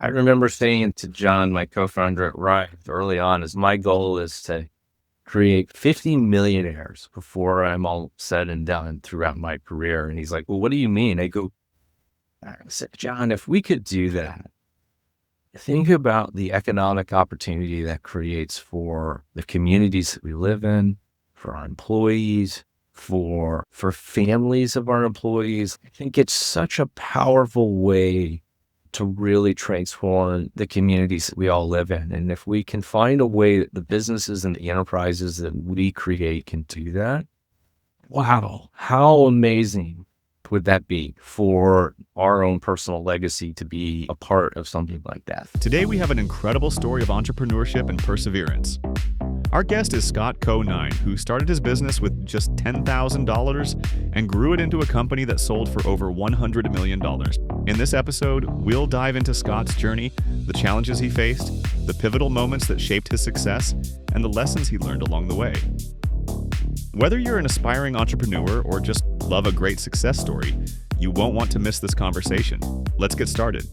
I remember saying to John, my co-founder at Rise early on, is my goal is to create 50 millionaires before I'm all said and done throughout my career. And he's like, well, what do you mean? I said, John, if we could do that, think about the economic opportunity that creates for the communities that we live in, for our employees, for families of our employees. I think it's such a powerful way to really transform the communities that we all live in. And if we can find a way that the businesses and the enterprises that we create can do that, wow, how amazing would that be for our own personal legacy to be a part of something like that? Today, we have an incredible story of entrepreneurship and perseverance. Our guest is Scott Conine, who started his business with just $10,000 and grew it into a company that sold for over $100 million. In this episode, we'll dive into Scott's journey, the challenges he faced, the pivotal moments that shaped his success, and the lessons he learned along the way. Whether you're an aspiring entrepreneur or just love a great success story, you won't want to miss this conversation. Let's get started.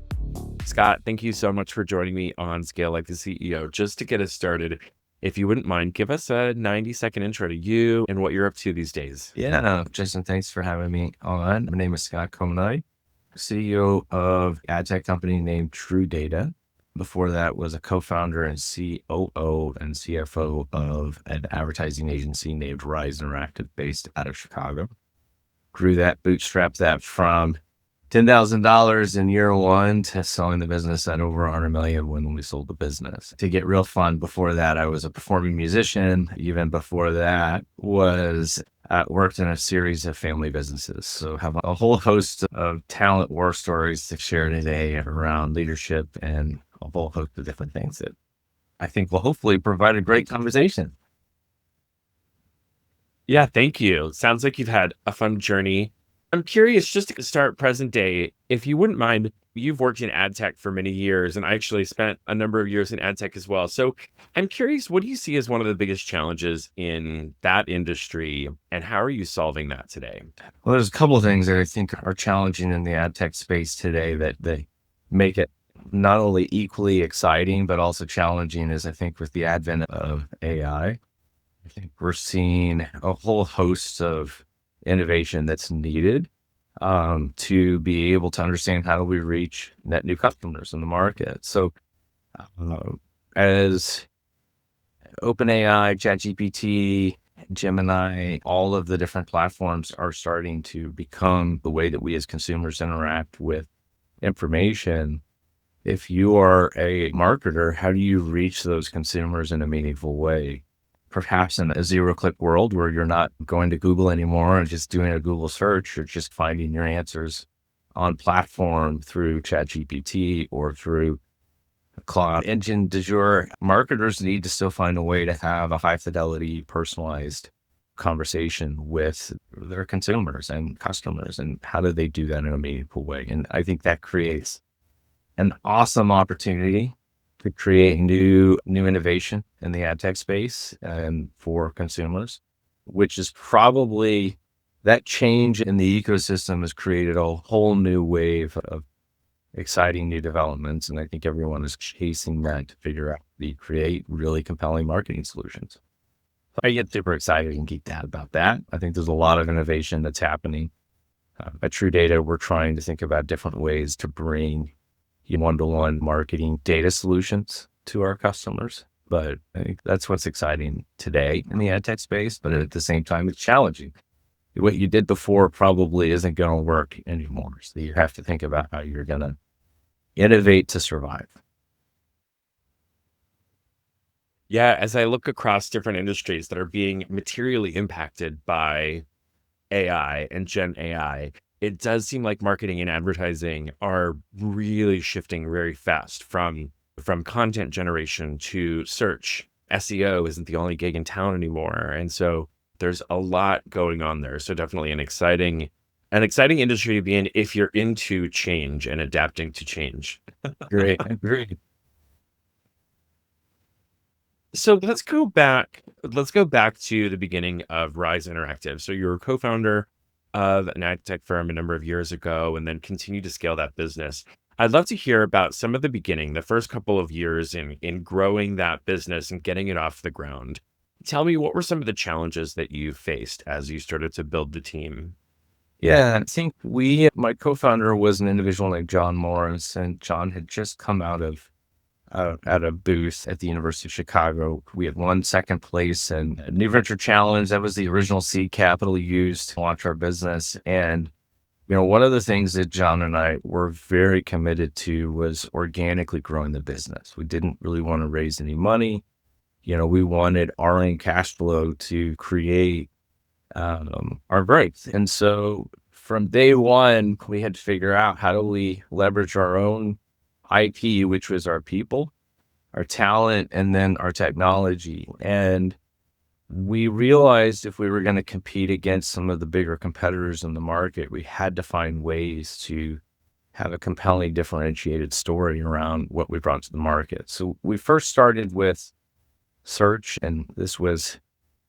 Scott, thank you so much for joining me on Scale Like the CEO. Just to get us started, if you wouldn't mind, give us a 90-second intro to you and what you're up to these days. Yeah, Jason, thanks for having me on. My name is Scott Conine, CEO of an ad tech company named TrueData. Before that was a co-founder and COO and CFO of an advertising agency named Rise Interactive based out of Chicago. Grew that, bootstrapped that from $10,000 in year one to selling the business at over $100 million when we sold the business. To get real fun, before that, I was a performing musician. Even before that was worked in a series of family businesses. So have a whole host of talent war stories to share today around leadership and a whole host of different things that I think will hopefully provide a great conversation. Yeah, thank you. Sounds like you've had a fun journey. I'm curious, just to start present day, if you wouldn't mind, you've worked in ad tech for many years, and I actually spent a number of years in ad tech as well. So I'm curious, what do you see as one of the biggest challenges in that industry, and how are you solving that today? Well, there's a couple of things that I think are challenging in the ad tech space today that they make it not only equally exciting, but also challenging is I think with the advent of AI, I think we're seeing a whole host of innovation that's needed to be able to understand how do we reach net new customers in the market. So as OpenAI, ChatGPT, Gemini, all of the different platforms are starting to become the way that we as consumers interact with information. If you are a marketer, how do you reach those consumers in a meaningful way? Perhaps in a zero-click world where you're not going to Google anymore and just doing a Google search, you're just finding your answers on platform through ChatGPT or through Cloud Engine du jour. Marketers need to still find a way to have a high-fidelity, personalized conversation with their consumers and customers, and how do they do that in a meaningful way? And I think that creates an awesome opportunity to create new innovation in the ad tech space and for consumers, which is probably that change in the ecosystem has created a whole new wave of exciting new developments. And I think everyone is chasing that to figure out the create really compelling marketing solutions. I get super excited and geeked out about that. I think there's a lot of innovation that's happening. At TrueData, we're trying to think about different ways to bring one-to-one marketing data solutions to our customers. But I think that's what's exciting today in the ad tech space, but at the same time, it's challenging. What you did before probably isn't going to work anymore. So you have to think about how you're going to innovate to survive. Yeah, as I look across different industries that are being materially impacted by AI and Gen AI, it does seem like marketing and advertising are really shifting very fast from content generation to search. SEO isn't the only gig in town anymore. And so there's a lot going on there. So definitely an exciting industry to be in if you're into change and adapting to change. Great. So let's go back to the beginning of Rise Interactive. So you're a co-founder of an ad tech firm a number of years ago and then continue to scale that business. I'd love to hear about some of the beginning, the first couple of years in growing that business and getting it off the ground. Tell me, what were some of the challenges that you faced as you started to build the team? Yeah, I think my co-founder was an individual named John Morris, and John had just come out of at a booth at the University of Chicago. We had won second place in a New Venture Challenge. That was the original seed capital used to launch our business. And, one of the things that John and I were very committed to was organically growing the business. We didn't really want to raise any money. We wanted our own cash flow to create our growth. And so from day one, we had to figure out how do we leverage our own IP, which was our people, our talent, and then our technology. And we realized if we were going to compete against some of the bigger competitors in the market, we had to find ways to have a compelling, differentiated story around what we brought to the market. So we first started with search, and this was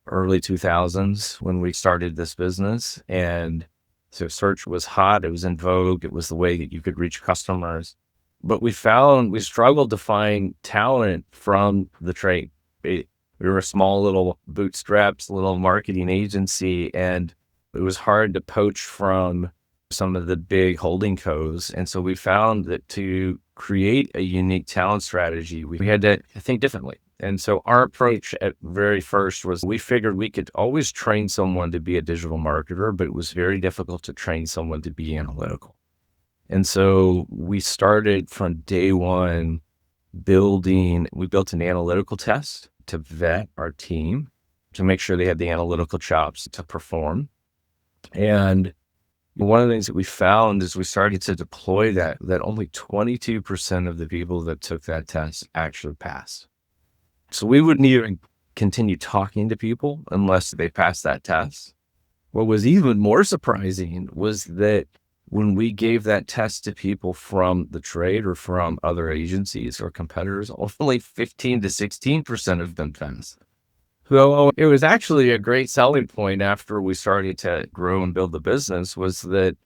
early 2000s when we started this business. And so search was hot. It was in vogue. It was the way that you could reach customers. But we struggled to find talent from the trade. We were a small little bootstraps, little marketing agency, and it was hard to poach from some of the big holding co's. And so we found that to create a unique talent strategy, we had to think differently. And so our approach at very first was we figured we could always train someone to be a digital marketer, but it was very difficult to train someone to be analytical. And so we started from day one we built an analytical test to vet our team to make sure they had the analytical chops to perform. And one of the things that we found is we started to deploy that only 22% of the people that took that test actually passed. So we wouldn't even continue talking to people unless they passed that test. What was even more surprising was that when we gave that test to people from the trade or from other agencies or competitors, only 15 to 16% of them passed. So it was actually a great selling point after we started to grow and build the business, was that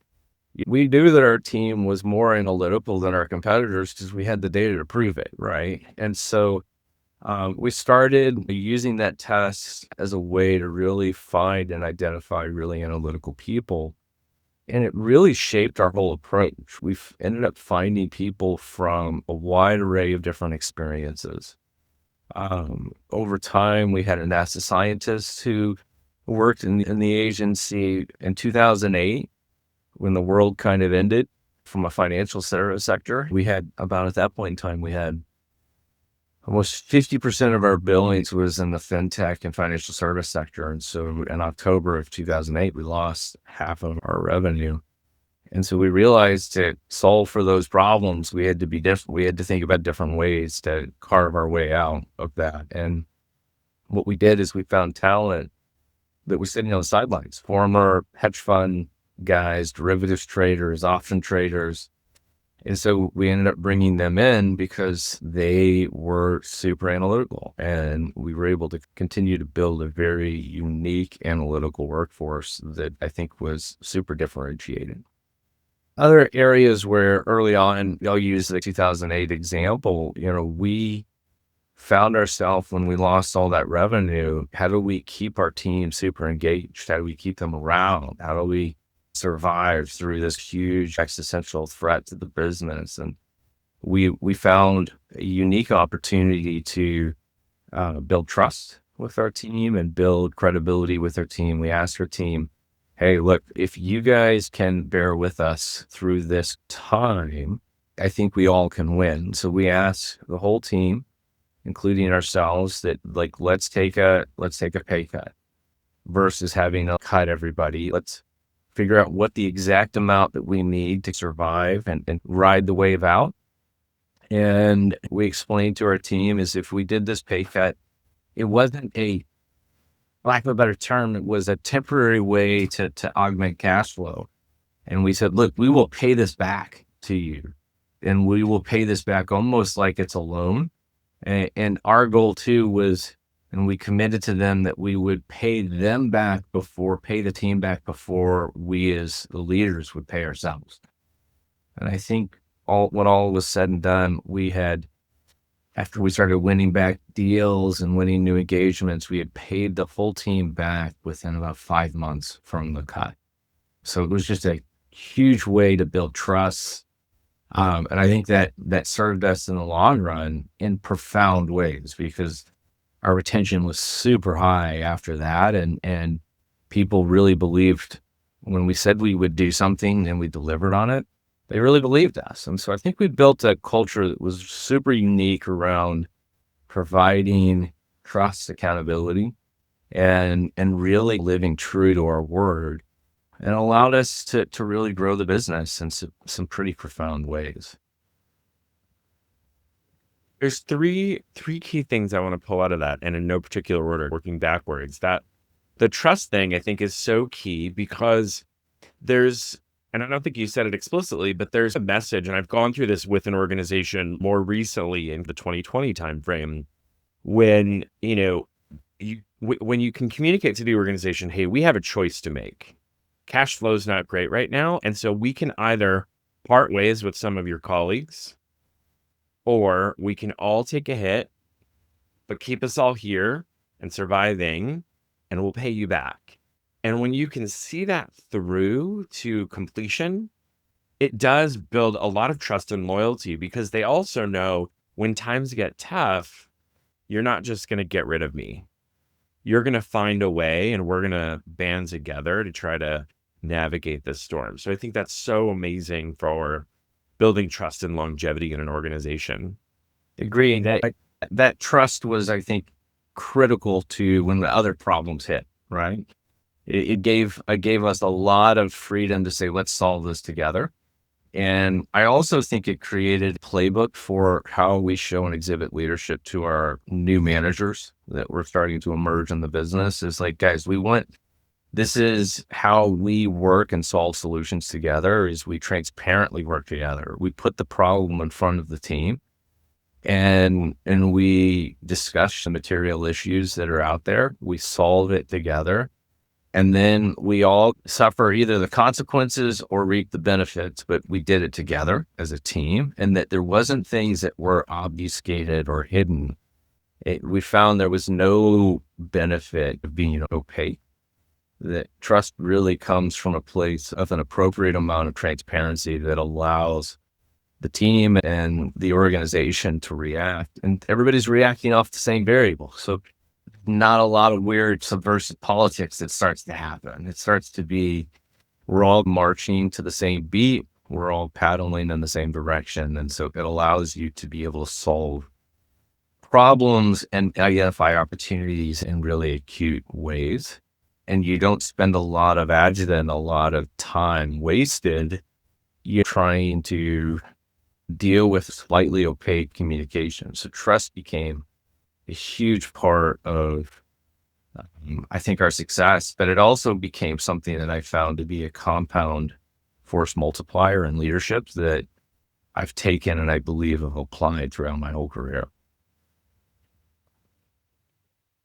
we knew that our team was more analytical than our competitors because we had the data to prove it, right? And so we started using that test as a way to really find and identify really analytical people. And it really shaped our whole approach. We've ended up finding people from a wide array of different experiences. Over time, we had a NASA scientist who worked in the agency in 2008 when the world kind of ended from a financial service sector. We had at that point in time, we had almost 50% of our billings was in the fintech and financial service sector. And so in October of 2008, we lost half of our revenue. And so we realized to solve for those problems, we had to be different. We had to think about different ways to carve our way out of that. And what we did is we found talent that was sitting on the sidelines, former hedge fund guys, derivatives traders, option traders. And so we ended up bringing them in because they were super analytical, and we were able to continue to build a very unique analytical workforce that I think was super differentiated. Other areas where early on, I'll use the 2008 example, we found ourselves when we lost all that revenue, how do we keep our team super engaged? How do we keep them around? How do we survive through this huge existential threat to the business? And we found a unique opportunity to build trust with our team and build credibility with our team. We asked our team, hey, look, if you guys can bear with us through this time, I think we all can win. So we asked the whole team, including ourselves, that let's take a pay cut versus having to cut everybody. Let's figure out what the exact amount that we need to survive and ride the wave out. And we explained to our team is if we did this pay cut, it wasn't lack of a better term, it was a temporary way to augment cash flow. And we said, look, we will pay this back to you, and we will pay this back almost like it's a loan. And our goal too was, and we committed to them that we would pay the team back before we as the leaders would pay ourselves. And I think when all was said and done, after we started winning back deals and winning new engagements, we had paid the full team back within about 5 months from the cut. So it was just a huge way to build trust. And I think that served us in the long run in profound ways, because our retention was super high after that. And people really believed when we said we would do something and we delivered on it, they really believed us. And so I think we built a culture that was super unique around providing trust, accountability, and really living true to our word, and allowed us to really grow the business in some pretty profound ways. There's three key things I want to pull out of that, and in no particular order, working backwards. That the trust thing I think is so key because there's, and I don't think you said it explicitly, but there's a message, and I've gone through this with an organization more recently in the 2020 timeframe, when when you can communicate to the organization, hey, we have a choice to make. Cash flow is not great right now, and so we can either part ways with some of your colleagues, or we can all take a hit, but keep us all here and surviving, and we'll pay you back. And when you can see that through to completion, it does build a lot of trust and loyalty, because they also know when times get tough, you're not just going to get rid of me. You're going to find a way, and we're going to band together to try to navigate this storm. So I think that's so amazing for building trust and longevity in an organization. Agree that trust was, I think, critical to when the other problems hit, right? It gave us a lot of freedom to say, let's solve this together. And I also think it created a playbook for how we show and exhibit leadership to our new managers that were starting to emerge in the business. Is like, guys, this is how we work and solve solutions together, is we transparently work together. We put the problem in front of the team, and we discuss the material issues that are out there. We solve it together. And then we all suffer either the consequences or reap the benefits, but we did it together as a team, and that there wasn't things that were obfuscated or hidden. We found there was no benefit of being opaque. That trust really comes from a place of an appropriate amount of transparency that allows the team and the organization to react, and everybody's reacting off the same variable. So not a lot of weird subversive politics that starts to happen. It starts to be, we're all marching to the same beat. We're all paddling in the same direction. And so it allows you to be able to solve problems and identify opportunities in really acute ways. And you don't spend a lot of agita, a lot of time wasted. You're trying to deal with slightly opaque communication. So trust became a huge part of, I think, our success, but it also became something that I found to be a compound force multiplier in leadership that I've taken and I believe have applied throughout my whole career.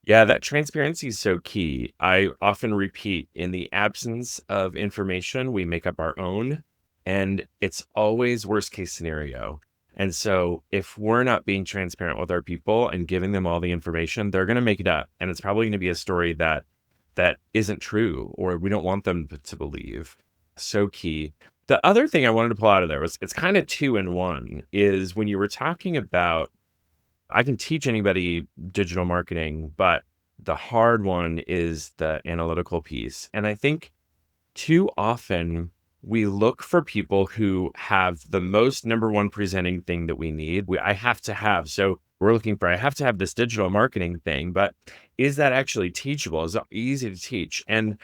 Yeah, that transparency is so key. I often repeat, in the absence of information, we make up our own, and it's always worst case scenario. And so if we're not being transparent with our people and giving them all the information, they're going to make it up. And it's probably going to be a story that isn't true, or we don't want them to believe. So key. The other thing I wanted to pull out of there was, it's kind of two in one, is when you were talking about, I can teach anybody digital marketing, but the hard one is the analytical piece. And I think too often we look for people who have the most number one presenting thing that we need. I have to have. So we're looking for, I have to have this digital marketing thing, but is that actually teachable? Is it easy to teach? And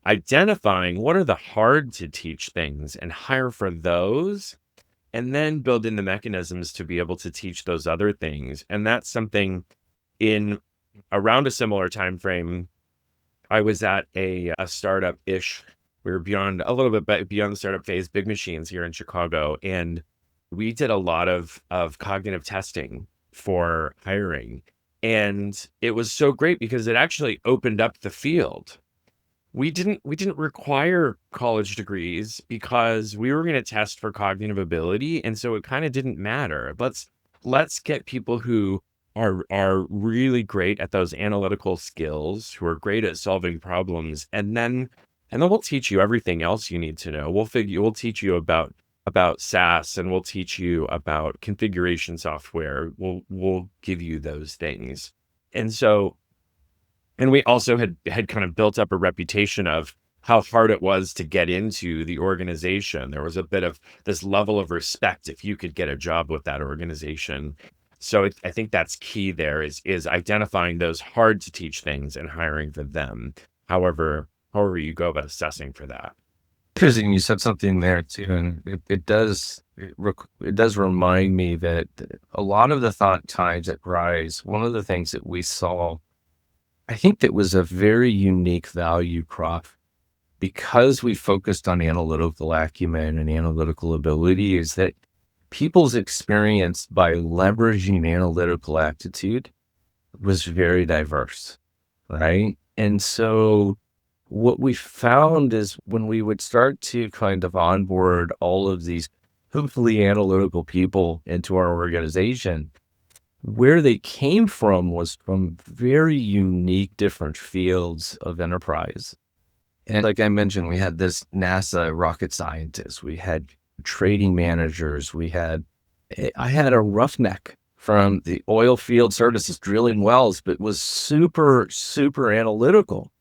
identifying what are the hard to teach things and hire for those, and then build in the mechanisms to be able to teach those other things. And that's something in around a similar time frame. I was at a startup-ish. We were a little bit beyond the startup phase, Big Machines here in Chicago. And we did a lot of cognitive testing for hiring. And it was so great because it actually opened up the field. we didn't require college degrees because we were going to test for cognitive ability, and so it kind of didn't matter. Let's get people who are really great at those analytical skills, who are great at solving problems, and then we'll teach you everything else you need to know. We'll teach you about SaaS, and we'll teach you about configuration software. We'll give you those things. And so, and we also had kind of built up a reputation of how hard it was to get into the organization. There was a bit of this level of respect if you could get a job with that organization. So I think that's key there is identifying those hard to teach things and hiring for them. However you go about assessing for that. Interesting, you said something there too, and it does remind me that a lot of the thought times at Rise, one of the things that we saw, I think that was a very unique value prop because we focused on analytical acumen and analytical ability, is that people's experience by leveraging analytical aptitude was very diverse, right? And so what we found is when we would start to kind of onboard all of these hopefully analytical people into our organization, where they came from was from very unique different fields of enterprise. And like I mentioned, we had this NASA rocket scientist, we had trading managers, I had a roughneck from the oil field services drilling wells, but was super, super analytical.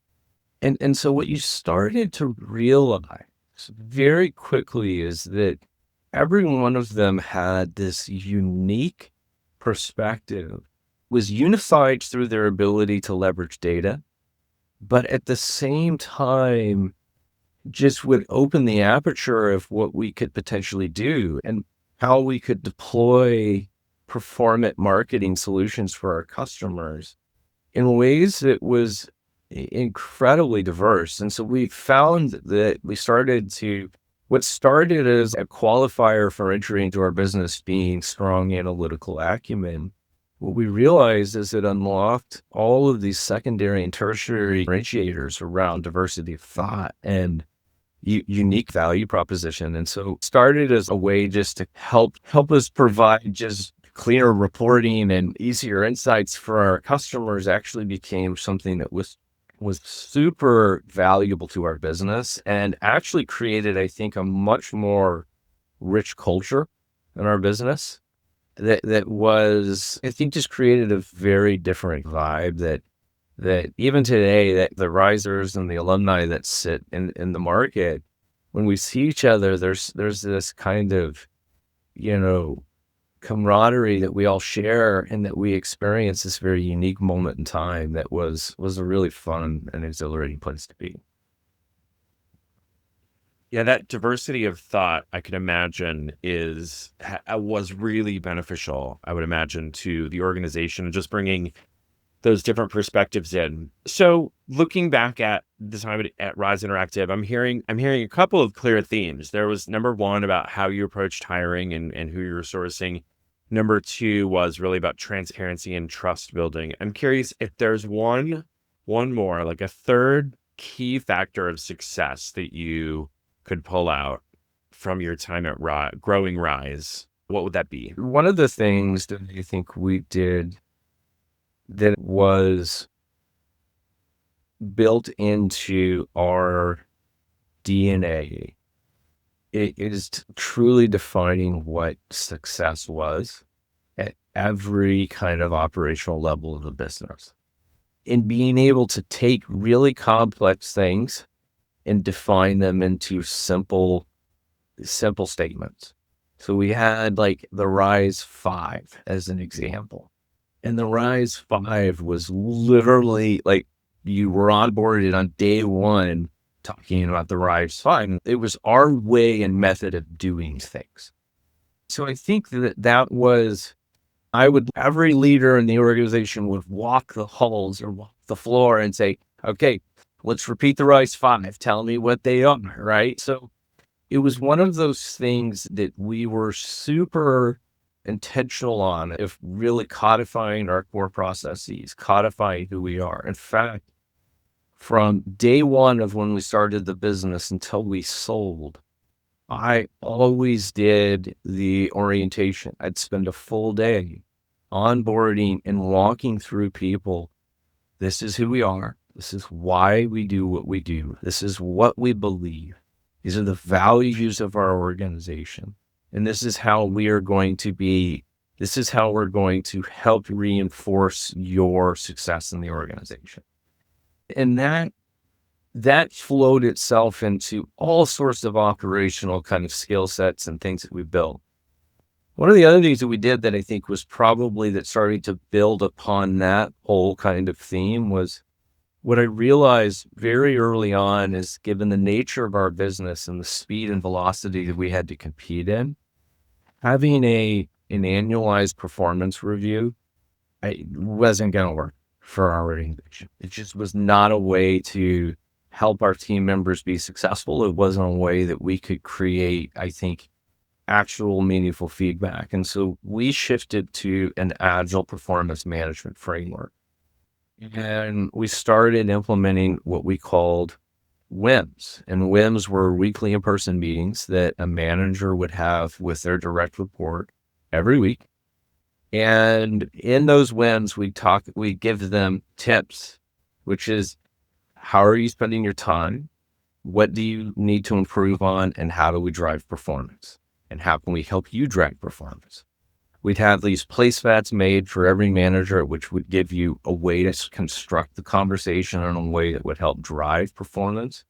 And so what you started to realize very quickly is that every one of them had this unique perspective, was unified through their ability to leverage data, but at the same time, just would open the aperture of what we could potentially do and how we could deploy performant marketing solutions for our customers in ways that was incredibly diverse. And so we found that what started as a qualifier for entry into our business being strong analytical acumen, what we realized is it unlocked all of these secondary and tertiary differentiators around diversity of thought and unique value proposition. And so it started as a way just to help us provide just cleaner reporting and easier insights for our customers, actually became something that was super valuable to our business and actually created, I think, a much more rich culture in our business that was, I think, just created a very different vibe that even today, that the risers and the alumni that sit in the market, when we see each other, there's this kind of, camaraderie that we all share and that we experience this very unique moment in time that was a really fun and exhilarating place to be. Yeah, that diversity of thought, I could imagine, was really beneficial, I would imagine, to the organization and just bringing those different perspectives in. So looking back at the time at Rise Interactive, I'm hearing a couple of clear themes. There was number one about how you approached hiring and who you were sourcing. Number two was really about transparency and trust building. I'm curious if there's one more, like a third key factor of success that you could pull out from your time at growing Rise. What would that be? One of the things that I think we did that was built into our DNA, it is truly defining what success was at every kind of operational level of the business. And being able to take really complex things and define them into simple statements. So we had like the Rise 5 as an example. And the Rise 5 was literally like you were onboarded on day one talking about the Rise 5. It was our way and method of doing things. So I think that was, every leader in the organization would walk the halls or walk the floor and say, okay, let's repeat the Rise 5. Tell me what they are, right? So it was one of those things that we were super intentional on, if really codifying our core processes, codifying who we are. In fact, From day one of when we started the business until we sold, I always did the orientation. I'd spend a full day onboarding and walking through people. This is who we are. This is why we do what we do. This is what we believe. These are the values of our organization. And this is how we are going to be. This is how we're going to help reinforce your success in the organization. And that flowed itself into all sorts of operational kind of skill sets and things that we built. One of the other things that we did that I think was probably that started to build upon that whole kind of theme was what I realized very early on is, given the nature of our business and the speed and velocity that we had to compete in, having an annualized performance review wasn't going to work for our organization. It just was not a way to help our team members be successful. It wasn't a way that we could create, I think, actual meaningful feedback. And so we shifted to an agile performance management framework. And we started implementing what we called WIMs. And WIMs were weekly in-person meetings that a manager would have with their direct report every week. And in those WIMs, we give them tips, which is, how are you spending your time? What do you need to improve on? And how do we drive performance? And how can we help you drive performance? We'd have these placemats made for every manager, which would give you a way to construct the conversation in a way that would help drive performance.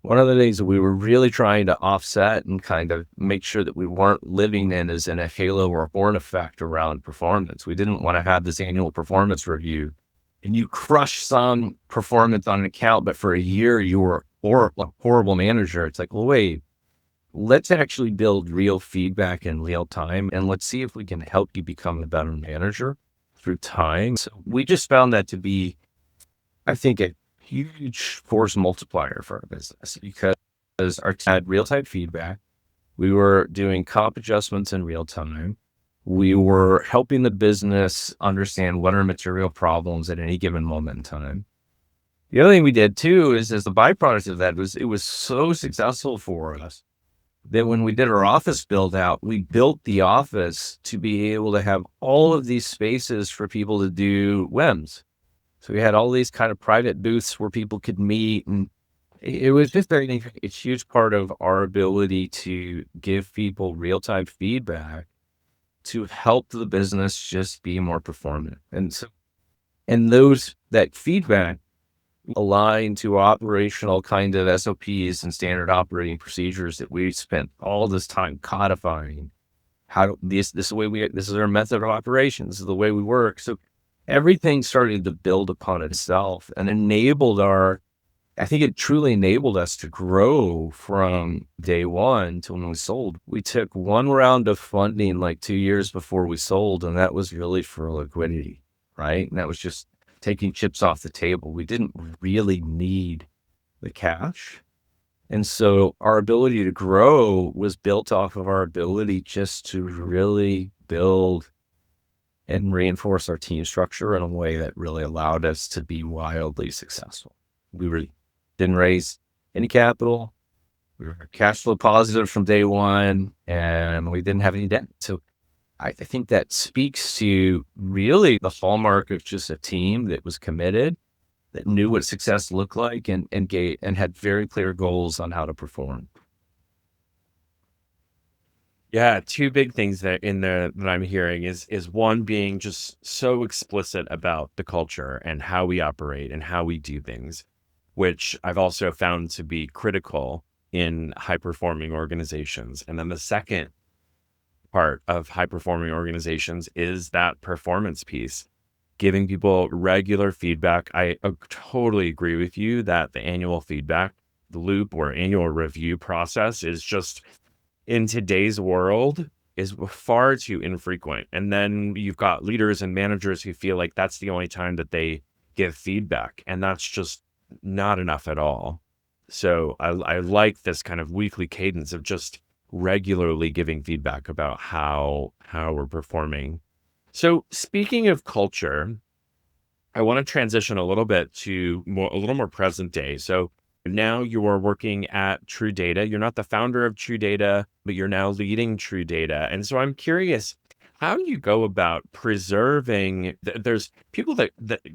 One of the things that we were really trying to offset and kind of make sure that we weren't living in is in a halo or horn effect around performance. We didn't want to have this annual performance review and you crush some performance on an account, but for a year you were a horrible manager. It's like, well, wait, let's actually build real feedback in real time, and let's see if we can help you become a better manager through time. So we just found that to be, I think, a huge force multiplier for our business, because our team had real-time feedback. We were doing comp adjustments in real time. We were helping the business understand what are material problems at any given moment in time. The other thing we did too is, as the byproduct of that, was it was so successful for us that when we did our office build out, we built the office to be able to have all of these spaces for people to do WIMs. So we had all these kind of private booths where people could meet, and it was just a huge part of our ability to give people real-time feedback to help the business just be more performant. And so, that feedback aligned to operational kind of SOPs and standard operating procedures that we spent all this time codifying. This is the way this is our method of operation. This is the way we work. So everything started to build upon itself and I think it truly enabled us to grow from day one to when we sold. We took one round of funding like 2 years before we sold, and that was really for liquidity, right? And that was just taking chips off the table. We didn't really need the cash. And so our ability to grow was built off of our ability just to really build and reinforce our team structure in a way that really allowed us to be wildly successful. We didn't raise any capital. We were cash flow positive from day one, and we didn't have any debt. So I think that speaks to really the hallmark of just a team that was committed, that knew what success looked like, and had very clear goals on how to perform. Yeah, two big things that I'm hearing is one, being just so explicit about the culture and how we operate and how we do things, which I've also found to be critical in high performing organizations. And then the second part of high performing organizations is that performance piece, giving people regular feedback. I totally agree with you that the annual feedback loop or annual review process is just, in today's world, is far too infrequent. And then you've got leaders and managers who feel like that's the only time that they give feedback, and that's just not enough at all. So I like this kind of weekly cadence of just regularly giving feedback about how we're performing. So speaking of culture, I want to transition a little bit to a little more present day. So now you are working at TrueData. You're not the founder of TrueData, but you're now leading TrueData. And so I'm curious, how do you go about preserving? There's people that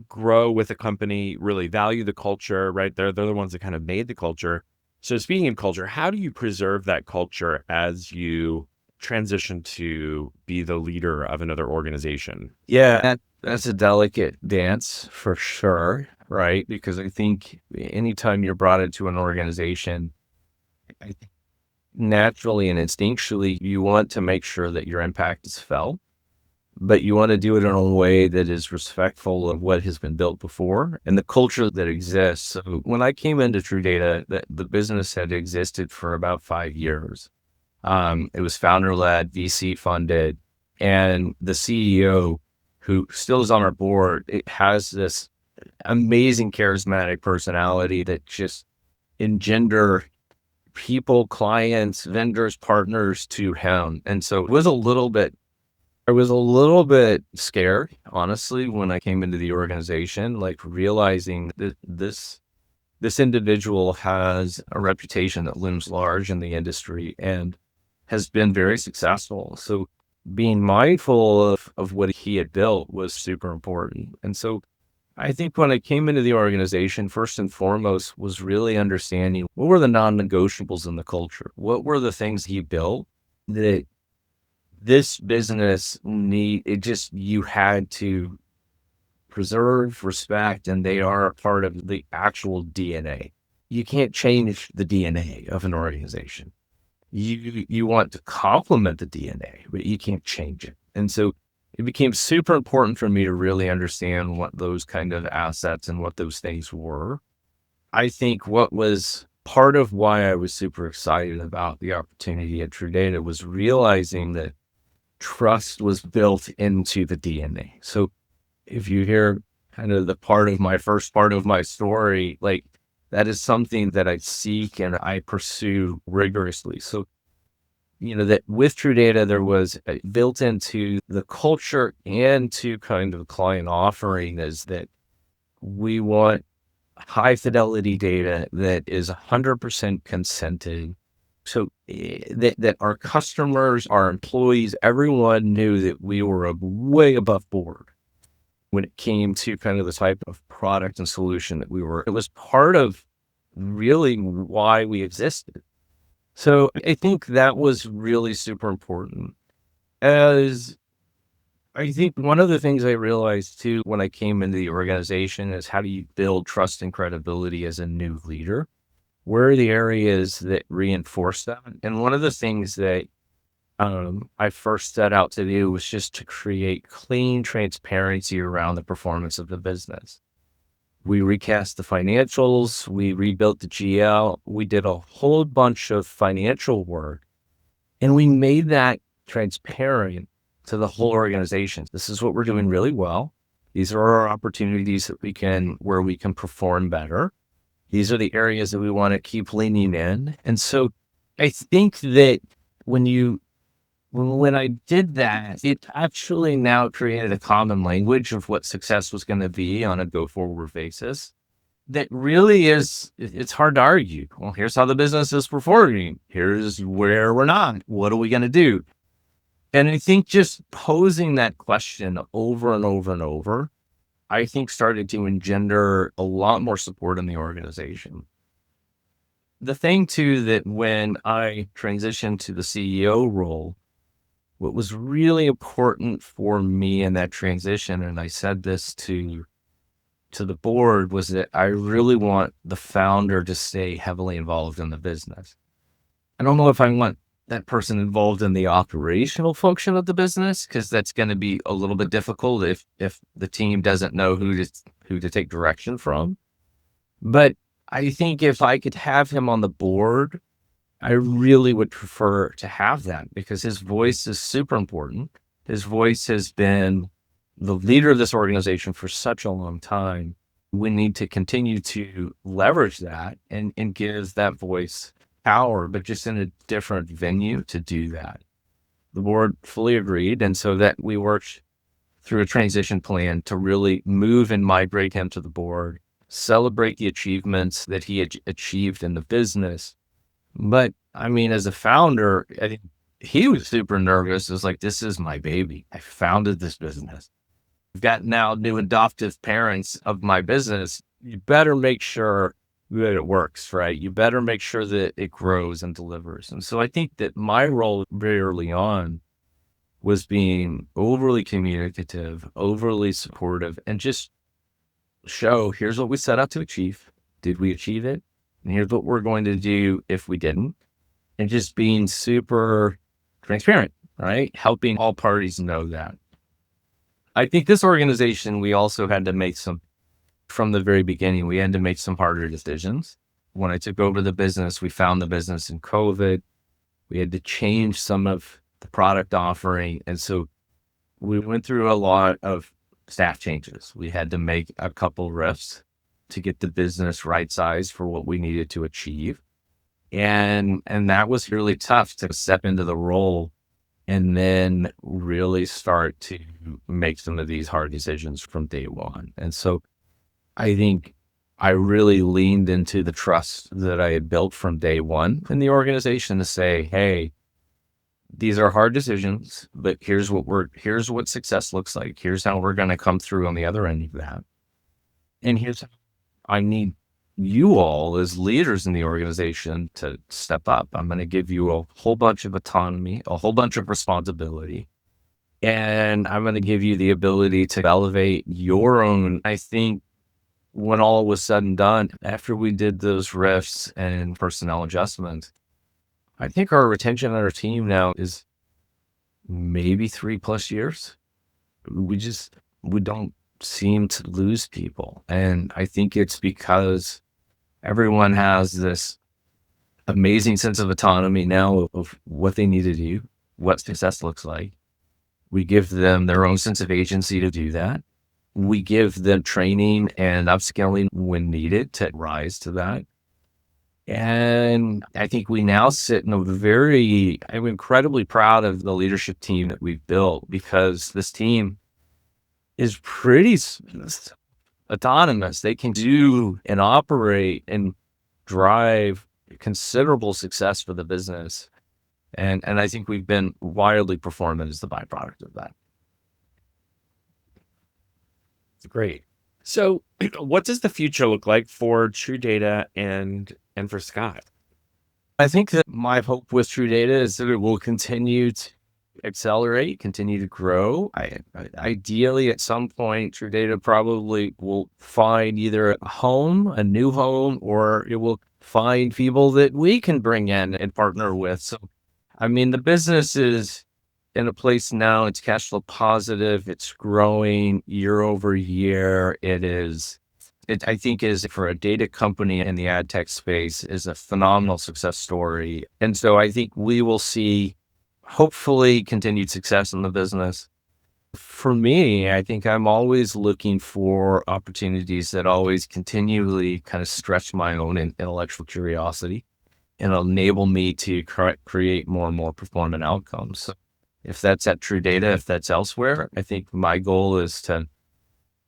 grow with a company, really value the culture, right? They're the ones that kind of made the culture. So speaking of culture, how do you preserve that culture as you transition to be the leader of another organization? Yeah, that's a delicate dance for sure, right? Because I think anytime you're brought into an organization, I think naturally and instinctually, you want to make sure that your impact is felt, but you want to do it in a way that is respectful of what has been built before and the culture that exists. So when I came into TrueData, the business had existed for about 5 years. It was founder led, VC funded, and the CEO, who still is on our board, it has this amazing charismatic personality that just engender people, clients, vendors, partners to him. And so I was a little bit scared, honestly, when I came into the organization, like realizing that this individual has a reputation that looms large in the industry and has been very successful. So being mindful of what he had built was super important. And so I think when I came into the organization, first and foremost was really understanding what were the non-negotiables in the culture? What were the things he built that this business you had to preserve, respect, and they are a part of the actual DNA. You can't change the DNA of an organization. You want to complement the DNA, but you can't change it. And so it became super important for me to really understand what those kind of assets and what those things were. I think what was part of why I was super excited about the opportunity at TrueData was realizing that trust was built into the DNA. So if you hear kind of first part of my story, like that is something that I seek and I pursue rigorously. So, that with TrueData, there was built into the culture and to kind of client offering is that we want high fidelity data that is 100% consented. So that our customers, our employees, everyone knew that we were way above board when it came to kind of the type of product and solution that we were. It was part of really why we existed. So I think that was really super important. As I think one of the things I realized too when I came into the organization is how do you build trust and credibility as a new leader? Where are the areas that reinforce that? And one of the things that I first set out to do was just to create clean transparency around the performance of the business. We recast the financials, we rebuilt the GL, we did a whole bunch of financial work, and we made that transparent to the whole organization. This is what we're doing really well. These are our opportunities where we can perform better. These are the areas that we want to keep leaning in. And so I think that when I did that, it actually now created a common language of what success was going to be on a go forward basis. That really it's hard to argue. Well, here's how the business is performing. Here's where we're not. What are we going to do? And I think just posing that question over and over and over, I think started to engender a lot more support in the organization. The thing too, that when I transitioned to the CEO role, what was really important for me in that transition, and I said this to the board, was that I really want the founder to stay heavily involved in the business. I don't know if I want that person involved in the operational function of the business, because that's going to be a little bit difficult if the team doesn't know who to take direction from. But I think if I could have him on the board, I really would prefer to have that because his voice is super important. His voice has been the leader of this organization for such a long time. We need to continue to leverage that and give that voice power, but just in a different venue to do that. The board fully agreed. And so that we worked through a transition plan to really move and migrate him to the board, celebrate the achievements that he had achieved in the business. But I mean, as a founder, I think he was super nervous. It was like, this is my baby. I founded this business. I've got now new adoptive parents of my business. You better make sure that it works, right? You better make sure that it grows and delivers. And so I think that my role very early on was being overly communicative, overly supportive, and just show, here's what we set out to achieve. Did we achieve it? And here's what we're going to do if we didn't. And just being super transparent, right? Helping all parties know that. I think this organization, we also had to make from the very beginning, we had to make some harder decisions. When I took over the business, we found the business in COVID. We had to change some of the product offering. And so we went through a lot of staff changes. We had to make a couple rifts to get the business right sized for what we needed to achieve. And that was really tough to step into the role and then really start to make some of these hard decisions from day one. And so I think I really leaned into the trust that I had built from day one in the organization to say, hey, these are hard decisions, but here's what success looks like. Here's how we're going to come through on the other end of that. And here's how I need you all as leaders in the organization to step up. I'm going to give you a whole bunch of autonomy, a whole bunch of responsibility, and I'm going to give you the ability to elevate your own. I think when all was said and done, after we did those rifts and personnel adjustments, I think our retention on our team now is maybe 3+ years. We don't seem to lose people. And I think it's because everyone has this amazing sense of autonomy now of what they need to do, what success looks like. We give them their own sense of agency to do that. We give them training and upskilling when needed to rise to that. And I think we now sit in I'm incredibly proud of the leadership team that we've built, because this team is pretty autonomous. They can do and operate and drive considerable success for the business. And I think we've been wildly performant as the byproduct of that. Great. So what does the future look like for TrueData and for Scott? I think that my hope with TrueData is that it will continue to accelerate, continue to grow. Ideally, at some point, TrueData probably will find either a new home, or it will find people that we can bring in and partner with. So, I mean, the business is in a place now, it's cash flow positive. It's growing year over year. I think is for a data company in the ad tech space is a phenomenal success story. And so I think we will see hopefully continued success in the business. For me, I think I'm always looking for opportunities that always continually kind of stretch my own intellectual curiosity and enable me to create more and more performant outcomes. So if that's at TrueData, if that's elsewhere, I think my goal is to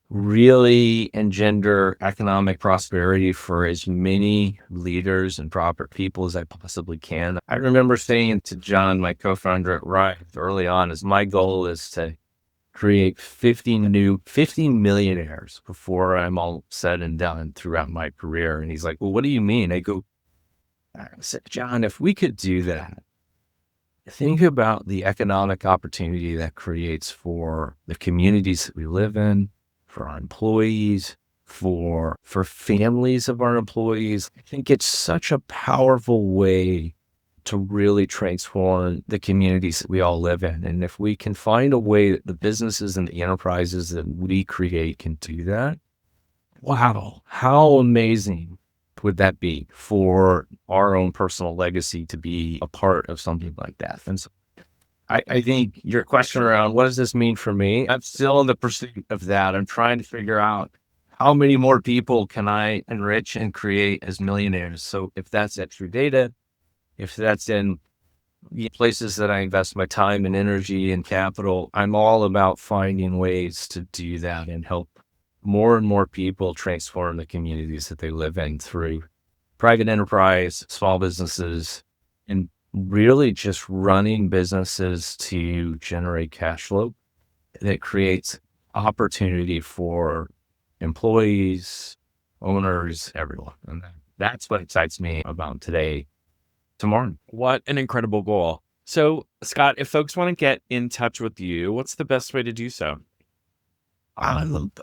really engender economic prosperity for as many leaders and proper people as I possibly can. I remember saying to John, my co-founder at Rise, early on, is my goal is to create 50 millionaires before I'm all said and done throughout my career. And he's like, well, what do you mean? I said, John, if we could do that, think about the economic opportunity that creates for the communities that we live in, for our employees, for families of our employees. I think it's such a powerful way to really transform the communities that we all live in. And if we can find a way that the businesses and the enterprises that we create can do that, wow, how amazing would that be for our own personal legacy to be a part of something like that? And so I think your question around what does this mean for me? I'm still in the pursuit of that. I'm trying to figure out how many more people can I enrich and create as millionaires. So if that's at TrueData, if that's in places that I invest my time and energy and capital, I'm all about finding ways to do that and help more and more people transform the communities that they live in through private enterprise, small businesses, and really just running businesses to generate cash flow that creates opportunity for employees, owners, everyone. And that's what excites me about today, tomorrow. What an incredible goal. So, Scott, if folks want to get in touch with you, what's the best way to do so?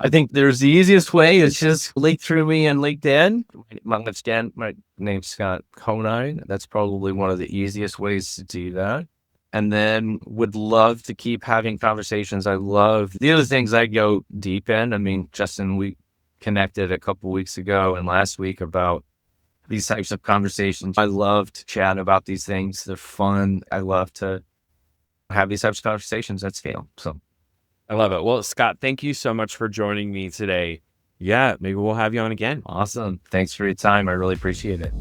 I think there's the easiest way is just link through me on LinkedIn. My name's Scott Conine. That's probably one of the easiest ways to do that. And then would love to keep having conversations. I love the other things I go deep in. I mean, Justin, we connected a couple weeks ago and last week about these types of conversations. I love to chat about these things. They're fun. I love to have these types of conversations at scale. So I love it. Well, Scott, thank you so much for joining me today. Yeah, maybe we'll have you on again. awesome. Thanks for your time. I really appreciate it.